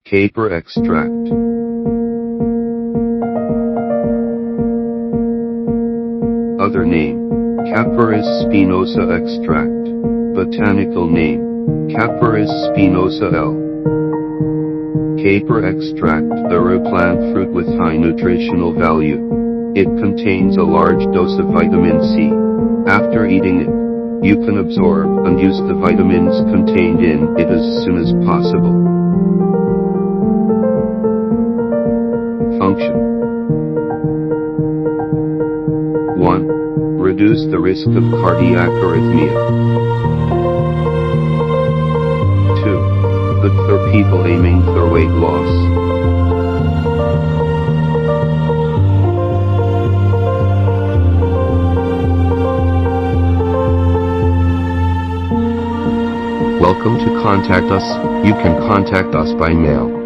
Caper extract. Other name: Capparis Spinosa extract. Botanical name: Capparis spinosa L. Caper extract, a rare plant fruit with high nutritional value. It contains a large dose of vitamin C. After eating it, you can absorb and use the vitamins contained in it as soon as possible. Function: 1. Reduce the risk of cardiac arrhythmia. 2. Good for people aiming for weight loss. Welcome to contact us. You can contact us by mail.